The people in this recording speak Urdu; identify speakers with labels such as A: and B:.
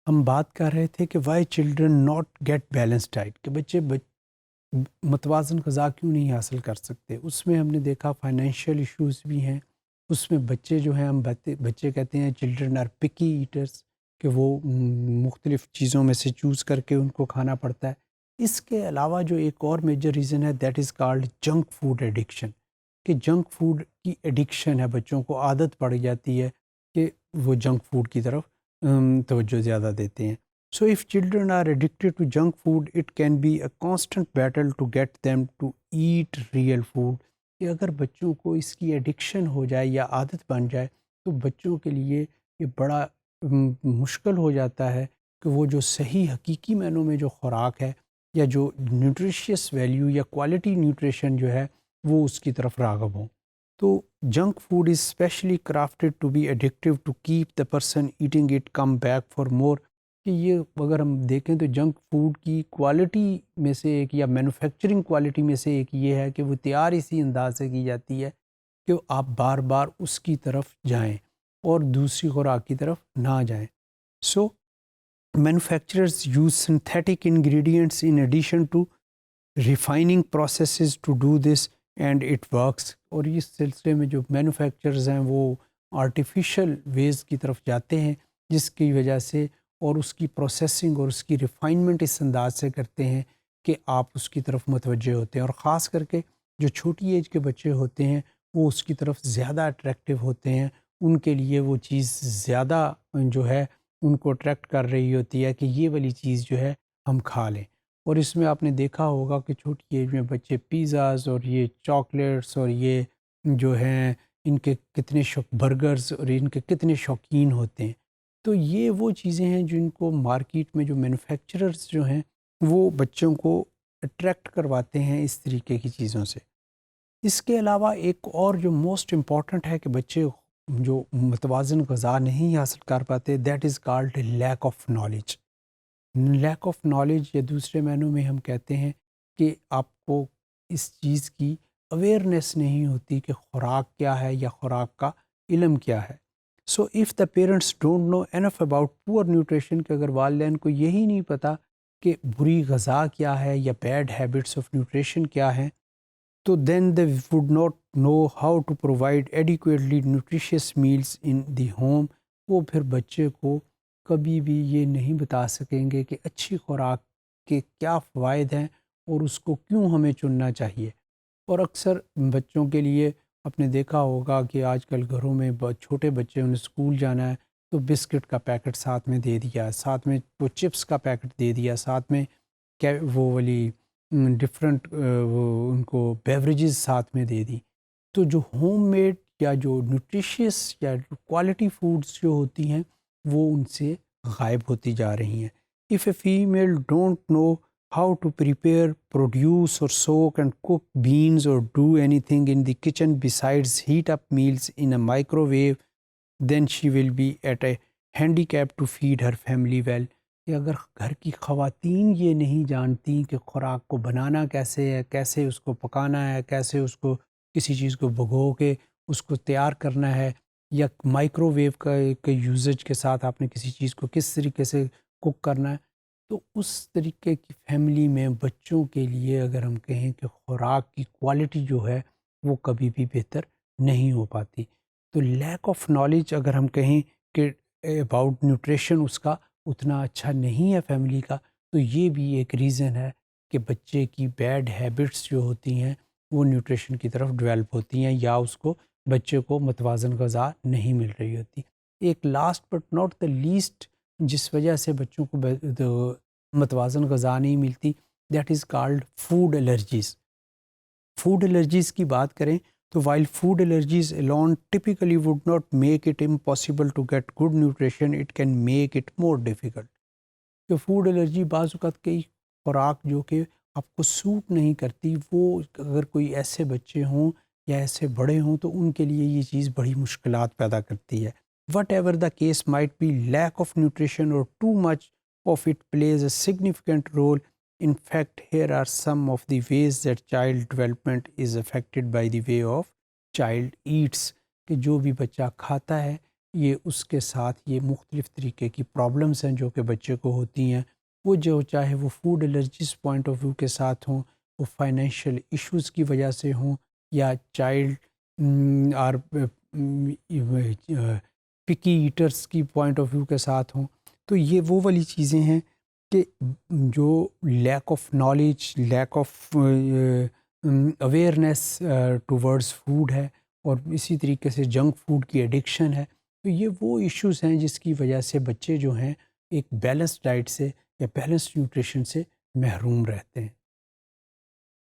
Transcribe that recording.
A: ہم بات کر رہے تھے کہ why children not get balance diet, کہ بچے متوازن غذا کیوں نہیں حاصل کر سکتے. اس میں ہم نے دیکھا فائنینشیل ایشوز بھی ہیں. اس میں بچے جو ہیں، ہم بچے کہتے ہیں چلڈرن آر پکی ایٹرس، کہ وہ مختلف چیزوں میں سے چوز کر کے ان کو کھانا پڑتا ہے. اس کے علاوہ جو ایک اور میجر ریزن ہے that is called junk food addiction, کہ جنک فوڈ کی ایڈکشن ہے، بچوں کو عادت پڑ جاتی ہے کہ وہ جنک فوڈ کی طرف توجہ زیادہ دیتے ہیں. So if children are addicted to junk food, it can be a constant battle to get them to eat real food. کہ اگر بچوں کو اس کی ایڈکشن ہو جائے یا عادت بن جائے تو بچوں کے لیے یہ بڑا مشکل ہو جاتا ہے کہ وہ جو صحیح حقیقی معنوں میں جو خوراک ہے یا جو نیوٹریشیس ویلیو یا کوالٹی نیوٹریشن جو ہے وہ اس کی طرف راغب ہوں. تو junk food is specially crafted to be addictive to keep the person eating it come back for more. کہ یہ اگر ہم دیکھیں تو جنک فوڈ کی کوالٹی میں سے ایک یا مینوفیکچرنگ کوالٹی میں سے ایک یہ ہے کہ وہ تیار اسی انداز سے کی جاتی ہے کہ آپ بار بار اس کی طرف جائیں اور دوسری خوراک کی طرف نہ جائیں. So manufacturers use synthetic ingredients in addition to refining processes to do this and it works. اور اس سلسلے میں جو مینوفیکچررز ہیں وہ آرٹیفیشل ویز کی طرف جاتے ہیں جس کی وجہ سے، اور اس کی پروسیسنگ اور اس کی ریفائنمنٹ اس انداز سے کرتے ہیں کہ آپ اس کی طرف متوجہ ہوتے ہیں. اور خاص کر کے جو چھوٹی ایج کے بچے ہوتے ہیں وہ اس کی طرف زیادہ اٹریکٹیو ہوتے ہیں. ان کے لیے وہ چیز زیادہ جو ہے ان کو اٹریکٹ کر رہی ہوتی ہے کہ یہ والی چیز جو ہے ہم کھا لیں. اور اس میں آپ نے دیکھا ہوگا کہ چھوٹی ایج میں بچے پیزاز اور یہ چاکلیٹس اور یہ جو ہیں ان کے کتنے برگرز اور ان کے کتنے شوقین ہوتے ہیں. تو یہ وہ چیزیں ہیں جن کو مارکیٹ میں جو مینوفیکچررز جو ہیں وہ بچوں کو اٹریکٹ کرواتے ہیں اس طریقے کی چیزوں سے. اس کے علاوہ ایک اور جو موسٹ امپورٹنٹ ہے کہ بچے جو متوازن غذا نہیں حاصل کر پاتے، that is called lack of knowledge. Lack of knowledge یا دوسرے معنوں میں ہم کہتے ہیں کہ آپ کو اس چیز کی اویئرنیس نہیں ہوتی کہ خوراک کیا ہے یا خوراک کا علم کیا ہے. So if the parents don't know enough about poor nutrition, کہ اگر والدین کو یہی نہیں پتہ کہ بری غذا کیا ہے یا بیڈ ہیبٹس آف نیوٹریشن کیا ہیں، تو then they would not know how to provide adequately nutritious meals in the home. وہ پھر بچے کو کبھی بھی یہ نہیں بتا سکیں گے کہ اچھی خوراک کے کیا فوائد ہیں اور اس کو کیوں ہمیں چننا چاہیے. اور اکثر بچوں کے لیے آپ نے دیکھا ہوگا کہ آج کل گھروں میں چھوٹے بچے انہیں اسکول جانا ہے تو بسکٹ کا پیکٹ ساتھ میں دے دیا، ساتھ میں وہ چپس کا پیکٹ دے دیا، ساتھ میں وہ والی ڈفرینٹ وہ ان کو بیوریجز ساتھ میں دے دی. تو جو ہوم میڈ یا جو نیوٹریشیس یا کوالٹی فوڈز جو ہوتی ہیں وہ ان سے غائب ہوتی جا رہی ہیں. If a female don't know how to prepare, produce or soak and cook beans or do anything in the kitchen besides heat up meals in a microwave, then she will be at a handicap to feed her family well. کہ اگر گھر کی خواتین یہ نہیں جانتی کہ خوراک کو بنانا کیسے ہے، کیسے اس کو پکانا ہے، کیسے اس کو کسی چیز کو بھگو کے اس کو تیار کرنا ہے، یا مائکرو ویو کا یوزج کے ساتھ آپ نے کسی چیز کو کس طریقے سے کک کرنا ہے، تو اس طریقے کی فیملی میں بچوں کے لیے اگر ہم کہیں کہ خوراک کی کوالٹی جو ہے وہ کبھی بھی بہتر نہیں ہو پاتی. تو لیک آف نالج اگر ہم کہیں کہ اباؤٹ نیوٹریشن اس کا اتنا اچھا نہیں ہے فیملی کا، تو یہ بھی ایک ریزن ہے کہ بچے کی بیڈ ہیبٹس جو ہوتی ہیں وہ نیوٹریشن کی طرف ڈیولپ ہوتی ہیں یا اس کو بچے کو متوازن غذا نہیں مل رہی ہوتی. ایک last but not the least جس وجہ سے بچوں کو متوازن غذا نہیں ملتی، that is called food allergies. Food allergies کی بات کریں تو while food allergies alone typically would not make it impossible to get good nutrition, it can make it more difficult. کہ فوڈ الرجی بعض اوقات کئی خوراک جو کہ آپ کو سوٹ نہیں کرتی، وہ اگر کوئی ایسے بچے ہوں یا ایسے بڑے ہوں تو ان کے لیے یہ چیز بڑی مشکلات پیدا کرتی ہے. Whatever the case might be, lack of nutrition or too much of it plays a significant role. In fact, here are some of the ways that child development is affected by the way of child eats. کہ جو بھی بچہ کھاتا ہے یہ اس کے ساتھ یہ مختلف طریقے کی پرابلمس ہیں جو کہ بچے کو ہوتی ہیں، وہ جو چاہے وہ food allergies point of view کے ساتھ ہوں، وہ فائنینشیل ایشوز کی وجہ سے ہوں، یا چائلڈ اور پکی ایٹرس کی پوائنٹ آف ویو کے ساتھ ہوں. تو یہ وہ والی چیزیں ہیں کہ جو lack of knowledge, lack of awareness towards food ہے، اور اسی طریقے سے جنک فوڈ کی ایڈکشن ہے. تو یہ وہ ایشوز ہیں جس کی وجہ سے بچے جو ہیں ایک بیلنس ڈائٹ سے یا بیلنس نیوٹریشن سے محروم رہتے ہیں.